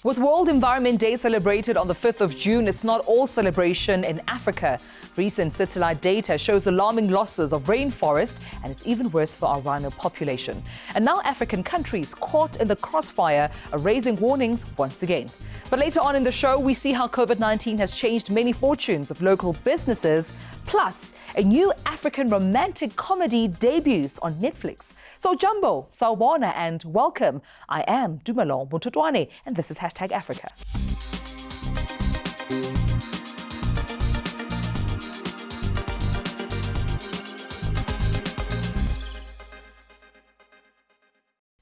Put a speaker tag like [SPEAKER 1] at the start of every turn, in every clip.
[SPEAKER 1] With World Environment Day celebrated on the 5th of June, it's not all celebration in Africa. Recent satellite data shows alarming losses of rainforest, and it's even worse for our rhino population. And now African countries caught in the crossfire are raising warnings once again. But later on in the show, we see how COVID-19 has changed many fortunes of local businesses. Plus, a new African romantic comedy debuts on Netflix. So Jumbo, Sawubona and welcome. I am Dumalon Mututwane and this is #Africa.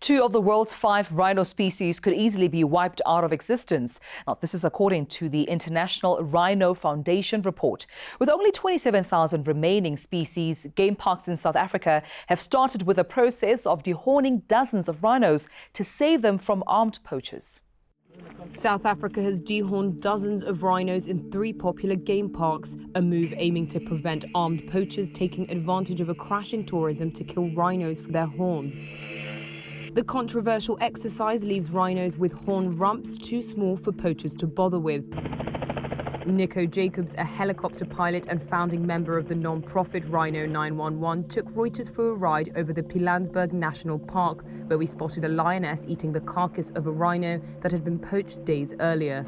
[SPEAKER 1] Two of the world's 5 rhino species could easily be wiped out of existence. Now, this is according to the International Rhino Foundation report. With only 27,000 remaining species, game parks in South Africa have started with a process of dehorning dozens of rhinos to save them from armed poachers.
[SPEAKER 2] South Africa has dehorned dozens of rhinos in 3 popular game parks, a move aiming to prevent armed poachers taking advantage of a crashing tourism to kill rhinos for their horns. The controversial exercise leaves rhinos with horn rumps too small for poachers to bother with. Nico Jacobs, a helicopter pilot and founding member of the non-profit Rhino 911, took Reuters for a ride over the Pilanesberg National Park, where we spotted a lioness eating the carcass of a rhino that had been poached days earlier.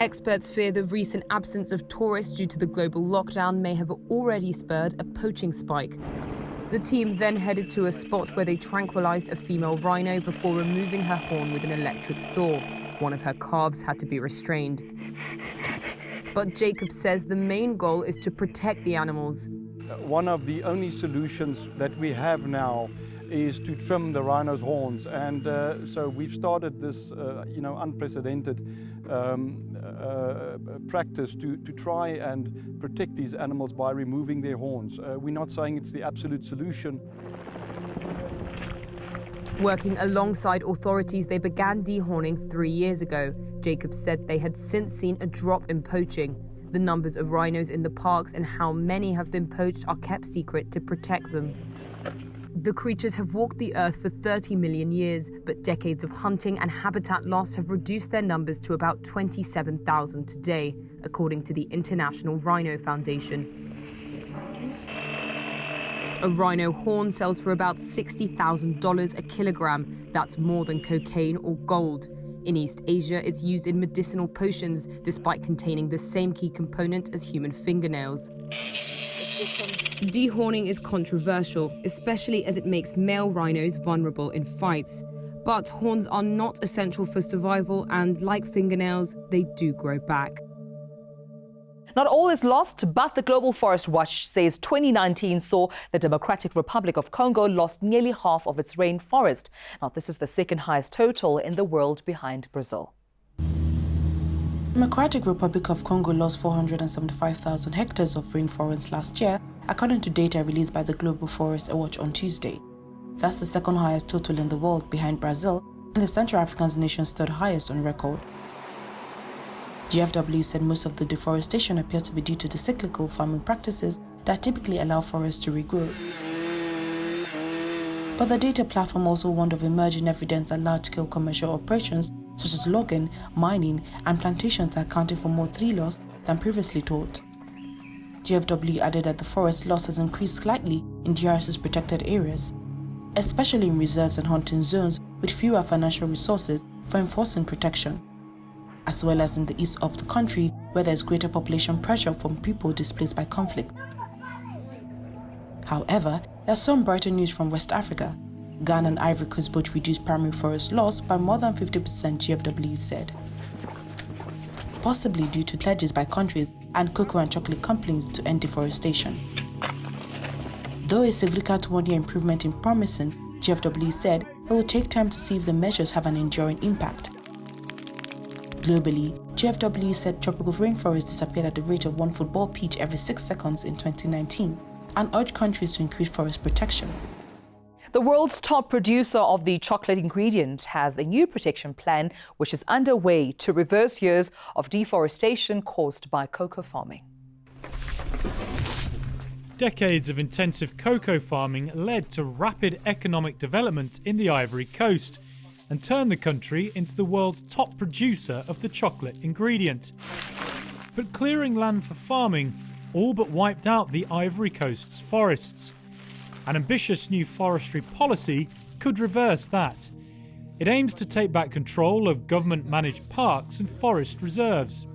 [SPEAKER 2] Experts fear the recent absence of tourists due to the global lockdown may have already spurred a poaching spike. The team then headed to a spot where they tranquilized a female rhino before removing her horn with an electric saw. One of her calves had to be restrained. But Jacob says the main goal is to protect the animals.
[SPEAKER 3] One of the only solutions that we have now is to trim the rhino's horns, and so we've started this unprecedented practice to try and protect these animals by removing their horns. We're not saying it's the absolute solution.
[SPEAKER 2] Working alongside authorities, they began dehorning 3 years ago. Jacob said they had since seen a drop in poaching. The numbers of rhinos in the parks and how many have been poached are kept secret to protect them. The creatures have walked the earth for 30 million years, but decades of hunting and habitat loss have reduced their numbers to about 27,000 today, according to the International Rhino Foundation. A rhino horn sells for about $60,000 a kilogram. That's more than cocaine or gold. In East Asia, it's used in medicinal potions, despite containing the same key component as human fingernails. Dehorning is controversial, especially as it makes male rhinos vulnerable in fights. But horns are not essential for survival and, like fingernails, they do grow back.
[SPEAKER 1] Not all is lost, but the Global Forest Watch says 2019 saw the Democratic Republic of Congo lost nearly half of its rainforest. Now, this is the second highest total in the world behind Brazil.
[SPEAKER 4] Democratic Republic of Congo lost 475,000 hectares of rainforest last year, according to data released by the Global Forest Watch on Tuesday. That's the second highest total in the world behind Brazil and the Central African nation's third highest on record. GFW said most of the deforestation appears to be due to the cyclical farming practices that typically allow forests to regrow. But the data platform also warned of emerging evidence that large-scale commercial operations such as logging, mining, and plantations are accounting for more tree loss than previously thought. GFW added that the forest loss has increased slightly in DRC's protected areas, especially in reserves and hunting zones with fewer financial resources for enforcing protection, as well as in the east of the country where there is greater population pressure from people displaced by conflict. However, there's some brighter news from West Africa. Ghana and Ivory Coast both reduced primary forest loss by more than 50%, GFW said, possibly due to pledges by countries and cocoa and chocolate companies to end deforestation. Though a significant one-year improvement in promising, GFW said it will take time to see if the measures have an enduring impact. Globally, GFW said tropical rainforests disappeared at the rate of 1 football pitch every 6 seconds in 2019 and urged countries to increase forest protection.
[SPEAKER 1] The world's top producer of the chocolate ingredient have a new protection plan which is underway to reverse years of deforestation caused by cocoa farming.
[SPEAKER 5] Decades of intensive cocoa farming led to rapid economic development in the Ivory Coast. and turned the country into the world's top producer of the chocolate ingredient. But clearing land for farming all but wiped out the Ivory Coast's forests. An ambitious new forestry policy could reverse that. It aims to take back control of government-managed parks and forest reserves.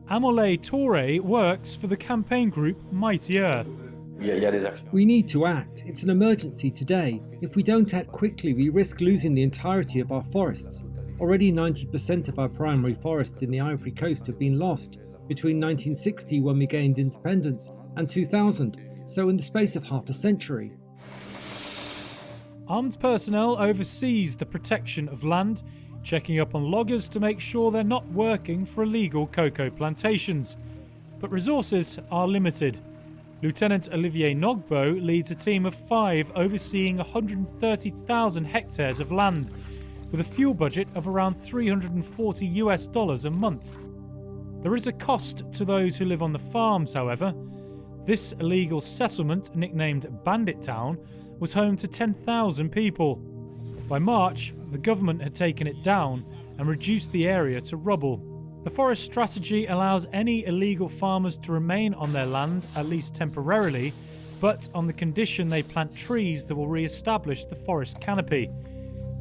[SPEAKER 5] Amole Toure works for the campaign group Mighty Earth.
[SPEAKER 6] We need to act. It's an emergency today. If we don't act quickly, we risk losing the entirety of our forests. Already 90% of our primary forests in the Ivory Coast have been lost between 1960, when we gained independence, and 2000, so in the space of half a century.
[SPEAKER 5] Armed personnel oversees the protection of land, checking up on loggers to make sure they're not working for illegal cocoa plantations. But resources are limited. Lieutenant Olivier Nogbo leads a team of 5 overseeing 130,000 hectares of land, with a fuel budget of around $340 a month. There is a cost to those who live on the farms, however. This illegal settlement, nicknamed Bandit Town, was home to 10,000 people. By March, the government had taken it down and reduced the area to rubble. The forest strategy allows any illegal farmers to remain on their land, at least temporarily, but on the condition they plant trees that will re-establish the forest canopy.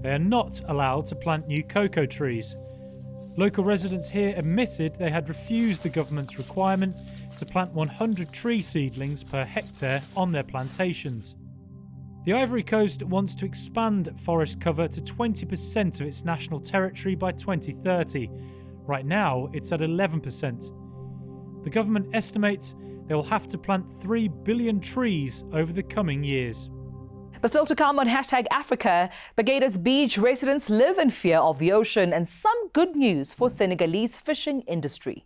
[SPEAKER 5] They are not allowed to plant new cocoa trees. Local residents here admitted they had refused the government's requirement to plant 100 tree seedlings per hectare on their plantations. The Ivory Coast wants to expand forest cover to 20% of its national territory by 2030. Right now, it's at 11%. The government estimates they will have to plant 3 billion trees over the coming years.
[SPEAKER 1] But still to come on #Africa, Barbados Beach residents live in fear of the ocean, and some good news for Senegalese fishing industry.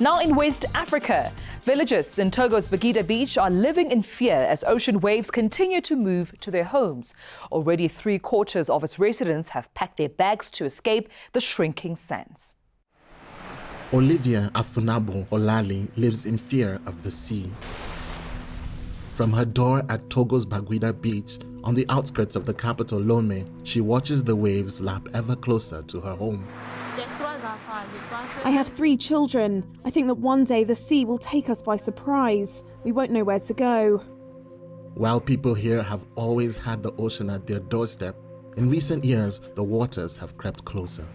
[SPEAKER 1] Now in West Africa, villagers in Togo's Bagida Beach are living in fear as ocean waves continue to move to their homes. Already 3/4 of its residents have packed their bags to escape the shrinking sands.
[SPEAKER 7] Olivia Afunabo Olali lives in fear of the sea. From her door at Togo's Bagida Beach, on the outskirts of the capital Lomé, she watches the waves lap ever closer to her home.
[SPEAKER 8] I have 3 children. I think that one day the sea will take us by surprise. We won't know where to go.
[SPEAKER 7] While people here have always had the ocean at their doorstep, in recent years, the waters have crept closer.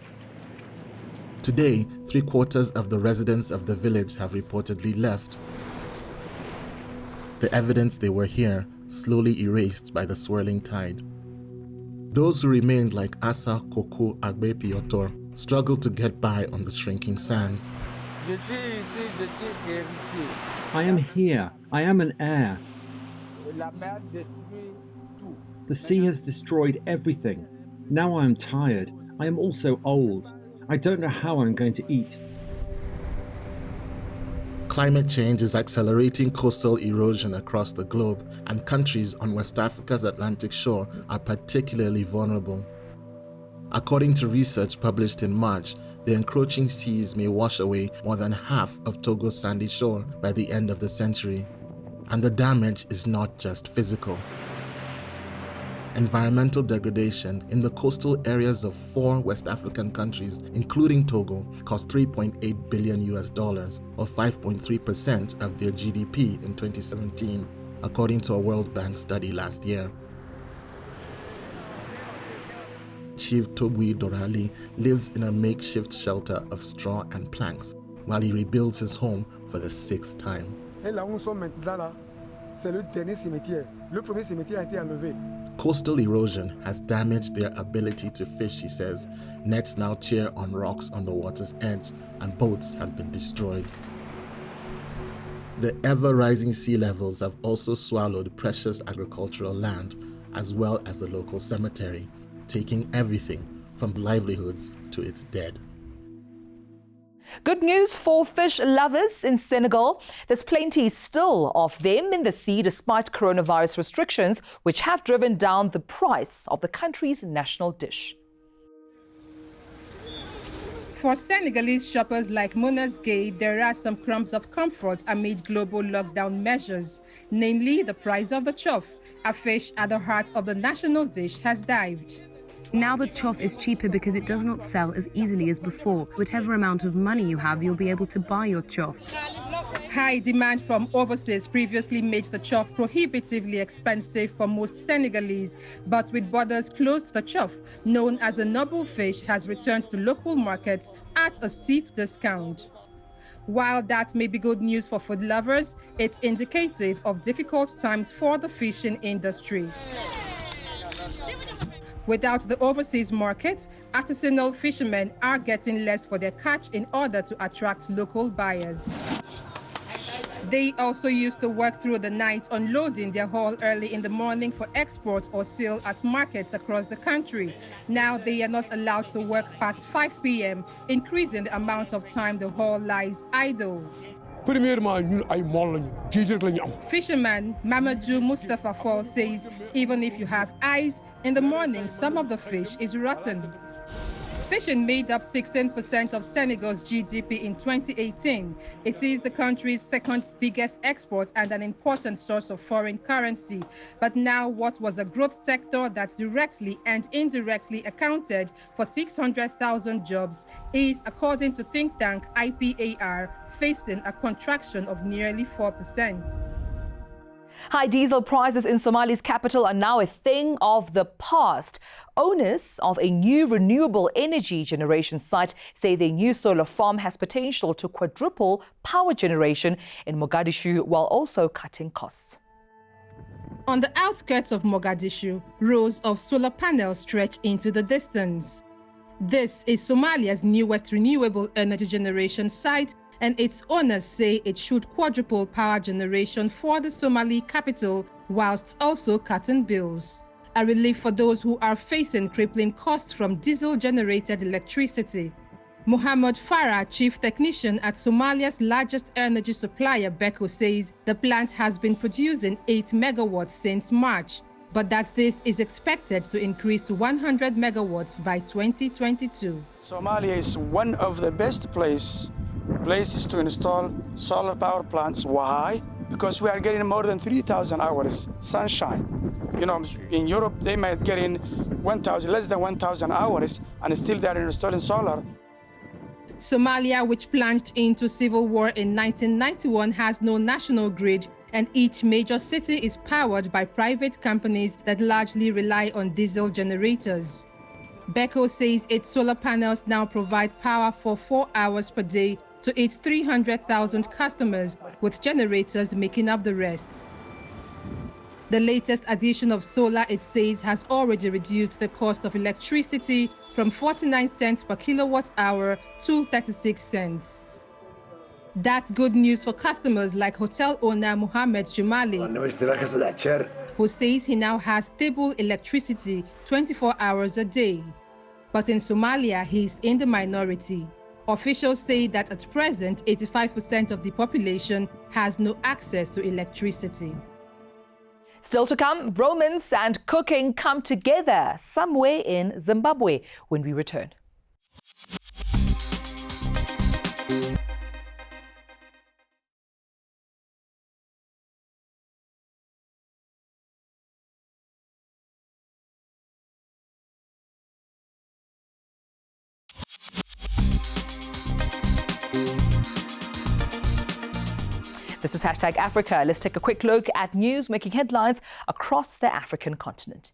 [SPEAKER 7] Today, 3/4 of the residents of the village have reportedly left. The evidence they were here slowly erased by the swirling tide. Those who remained, like Asa Koko Agbepiotor, struggled to get by on the shrinking sands.
[SPEAKER 6] I am here. I am an heir. The sea has destroyed everything. Now I am tired. I am also old. I don't know how I'm going to eat.
[SPEAKER 7] Climate change is accelerating coastal erosion across the globe, and countries on West Africa's Atlantic shore are particularly vulnerable. According to research published in March, the encroaching seas may wash away more than half of Togo's sandy shore by the end of the century. And the damage is not just physical. Environmental degradation in the coastal areas of 4 West African countries, including Togo, cost $3.8 billion, or 5.3% of their GDP in 2017, according to a World Bank study last year. Chief Togui Dorali lives in a makeshift shelter of straw and planks while he rebuilds his home for the 6th time. Coastal erosion has damaged their ability to fish, he says. Nets now tear on rocks on the water's edge, and boats have been destroyed. The ever-rising sea levels have also swallowed precious agricultural land, as well as the local cemetery, taking everything from livelihoods to its dead.
[SPEAKER 1] Good news for fish lovers in Senegal. There's plenty still of them in the sea despite coronavirus restrictions, which have driven down the price of the country's national dish.
[SPEAKER 9] For Senegalese shoppers like Mona's Gay, there are some crumbs of comfort amid global lockdown measures, namely the price of the chof, a fish at the heart of the national dish, has dived.
[SPEAKER 2] Now the chof is cheaper because it does not sell as easily as before. Whatever amount of money you have, you'll be able to buy your chof.
[SPEAKER 9] High demand from overseas previously made the chof prohibitively expensive for most Senegalese, but with borders closed, the chof, known as a noble fish, has returned to local markets at a steep discount. While that may be good news for food lovers, it's indicative of difficult times for the fishing industry. Without the overseas markets, artisanal fishermen are getting less for their catch in order to attract local buyers. They also used to work through the night unloading their haul early in the morning for export or sale at markets across the country. Now they are not allowed to work past 5 p.m., increasing the amount of time the haul lies idle. Fisherman Mamadou Mustafa Fall says even if you have eyes, in the morning some of the fish is rotten. Fishing made up 16% of Senegal's GDP in 2018. It is the country's second biggest export and an important source of foreign currency. But now what was a growth sector that directly and indirectly accounted for 600,000 jobs is, according to think tank IPAR, facing a contraction of nearly 4%.
[SPEAKER 1] High diesel prices in Somalia's capital are now a thing of the past. Owners of a new renewable energy generation site say their new solar farm has potential to quadruple power generation in Mogadishu while also cutting costs.
[SPEAKER 9] On the outskirts of Mogadishu, rows of solar panels stretch into the distance. This is Somalia's newest renewable energy generation site, and its owners say it should quadruple power generation for the Somali capital whilst also cutting bills. A relief for those who are facing crippling costs from diesel-generated electricity. Mohammed Farah, chief technician at Somalia's largest energy supplier, Beko, says the plant has been producing 8 megawatts since March, but that this is expected to increase to 100 megawatts by 2022.
[SPEAKER 10] Somalia is one of the best places to install solar power plants. Why? Because we are getting more than 3,000 hours sunshine. You know, in Europe, they might get in less than 1,000 hours, and still they are installing solar.
[SPEAKER 9] Somalia, which plunged into civil war in 1991, has no national grid, and each major city is powered by private companies that largely rely on diesel generators. Beko says its solar panels now provide power for 4 hours per day to its 300,000 customers, with generators making up the rest. The latest addition of solar, it says, has already reduced the cost of electricity from 49 cents per kilowatt hour to 36 cents. That's good news for customers like hotel owner Mohammed Jumali, who says he now has stable electricity 24 hours a day. But in Somalia, he's in the minority. Officials say that at present, 85% of the population has no access to electricity.
[SPEAKER 1] Still to come, romance and cooking come together somewhere in Zimbabwe when we return. This is #Africa. Let's take a quick look at news making headlines across the African continent.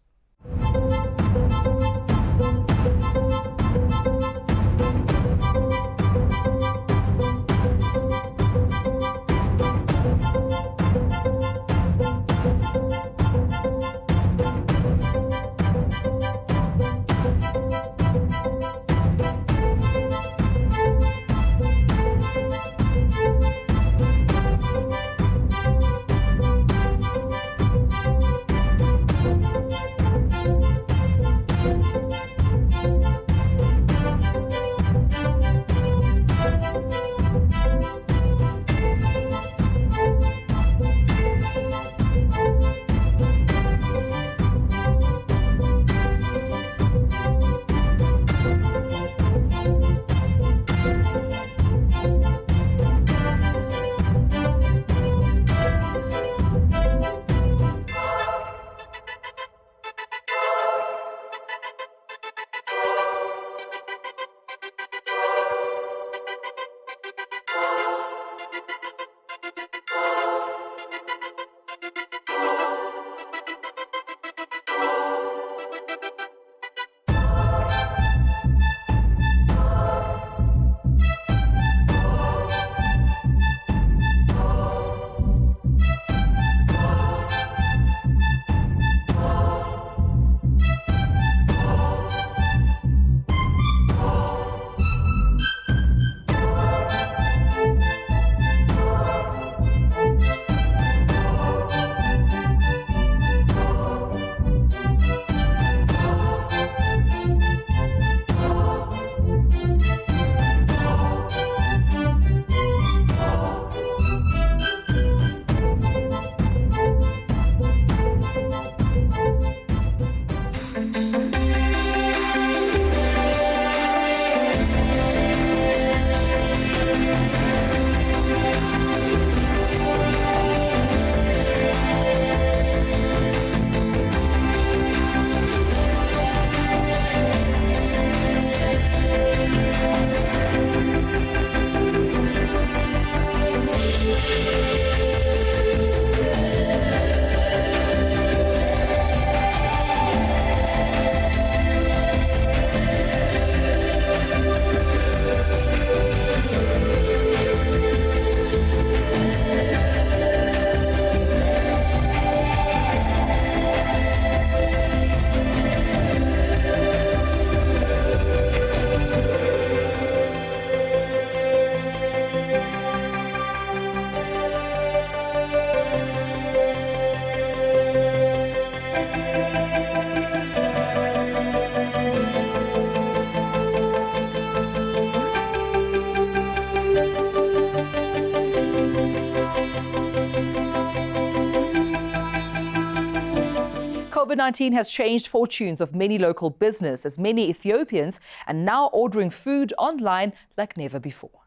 [SPEAKER 1] COVID-19 has changed fortunes of many local business, as many Ethiopians are now ordering food online like never before.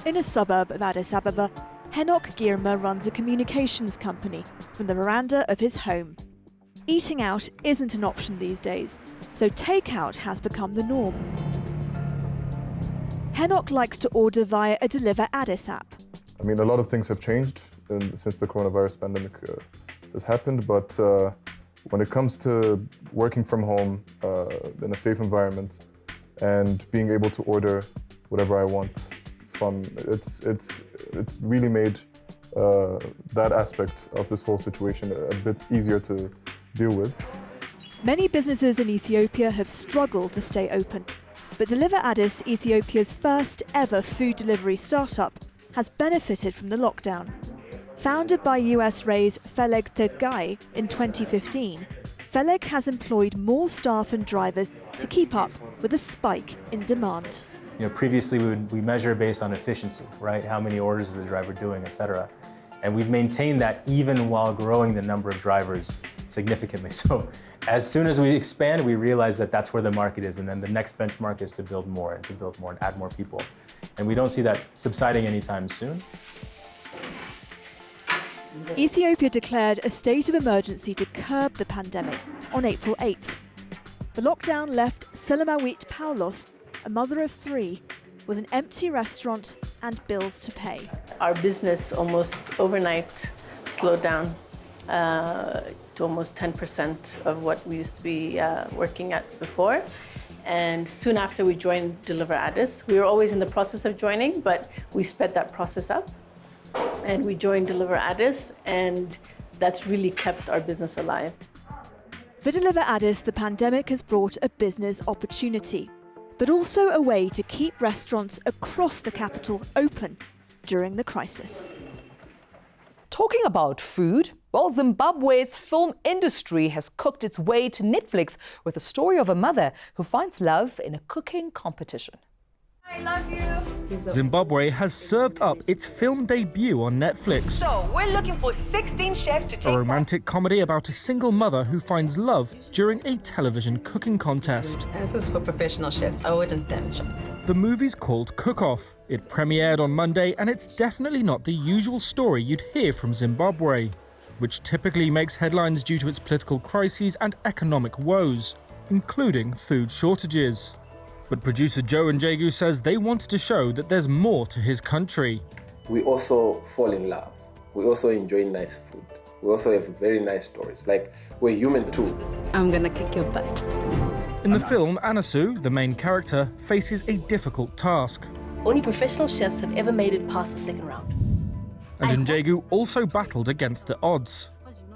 [SPEAKER 11] In a suburb of Addis Ababa, Henok Girma runs a communications company from the veranda of his home. Eating out isn't an option these days, so takeout has become the norm. Henok likes to order via a Deliver Addis app.
[SPEAKER 12] I mean, a lot of things have changed since the coronavirus pandemic has happened, but when it comes to working from home in a safe environment and being able to order whatever I want, it's really made that aspect of this whole situation a bit easier to deal with.
[SPEAKER 11] Many businesses in Ethiopia have struggled to stay open, but Deliver Addis, Ethiopia's first ever food delivery startup, has benefited from the lockdown. Founded by US-raised Feleg Tegai in 2015, Feleg has employed more staff and drivers to keep up with the spike in demand.
[SPEAKER 13] Previously we measure based on efficiency, right? How many orders is the driver doing, etc. And we've maintained that even while growing the number of drivers significantly. So as soon as we expand, we realize that that's where the market is. And then the next benchmark is to build more and add more people. And we don't see that subsiding anytime soon.
[SPEAKER 11] Ethiopia declared a state of emergency to curb the pandemic on April 8th. The lockdown left Selamawit Paulos, a mother of 3, with an empty restaurant and bills to pay.
[SPEAKER 14] Our business almost overnight slowed down to almost 10% of what we used to be working at before. And soon after we joined Deliver Addis, we were always in the process of joining, but we sped that process up. And we joined Deliver Addis, and that's really kept our business alive.
[SPEAKER 11] For Deliver Addis, the pandemic has brought a business opportunity, but also a way to keep restaurants across the capital open during the crisis.
[SPEAKER 1] Talking about food, well, Zimbabwe's film industry has cooked its way to Netflix with the story of a mother who finds love in a cooking competition.
[SPEAKER 15] I love you.
[SPEAKER 16] Zimbabwe has served up its film debut on Netflix.
[SPEAKER 15] So, we're looking for 16 chefs to take
[SPEAKER 16] a romantic comedy about a single mother who finds love during a television cooking contest.
[SPEAKER 17] This is for professional chefs. I wouldn't stand a chance.
[SPEAKER 16] The movie's called Cook Off. It premiered on Monday, and it's definitely not the usual story you'd hear from Zimbabwe, which typically makes headlines due to its political crises and economic woes, including food shortages. But producer Joe Njegu says they wanted to show that there's more to his country.
[SPEAKER 18] We also fall in love. We also enjoy nice food. We also have very nice stories. Like, we're human too.
[SPEAKER 17] I'm gonna kick your butt.
[SPEAKER 16] In the film, Anasu, the main character, faces a difficult task.
[SPEAKER 19] Only professional chefs have ever made it past the second round.
[SPEAKER 16] And Njegu also battled against the odds.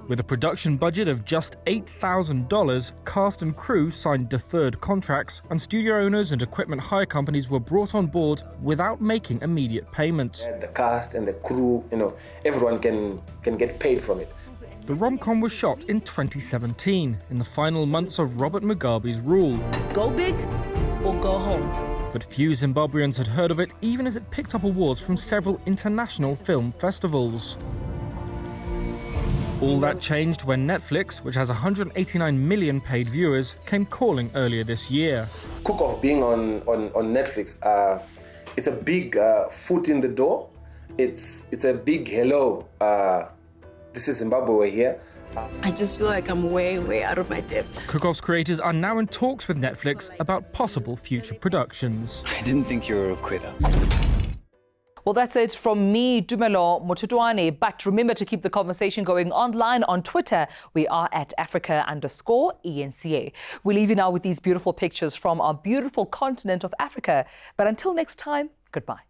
[SPEAKER 16] With a production budget of just $8,000, cast and crew signed deferred contracts, and studio owners and equipment hire companies were brought on board without making immediate payment.
[SPEAKER 18] The cast and the crew, everyone can get paid from it.
[SPEAKER 16] The rom-com was shot in 2017, in the final months of Robert Mugabe's rule.
[SPEAKER 20] Go big or go home.
[SPEAKER 16] But few Zimbabweans had heard of it, even as it picked up awards from several international film festivals. All that changed when Netflix, which has 189 million paid viewers, came calling earlier this year.
[SPEAKER 18] Cook Off being on Netflix, it's a big foot in the door. It's a big hello. This is Zimbabwe, we're here.
[SPEAKER 17] I just feel like I'm way out of my depth.
[SPEAKER 16] Cook Off's creators are now in talks with Netflix about possible future productions.
[SPEAKER 21] I didn't think you were a quitter.
[SPEAKER 1] Well, that's it from me, Dumelo Motutwane. But remember to keep the conversation going online on Twitter. We are at Africa_ENCA. We leave you now with these beautiful pictures from our beautiful continent of Africa. But until next time, goodbye.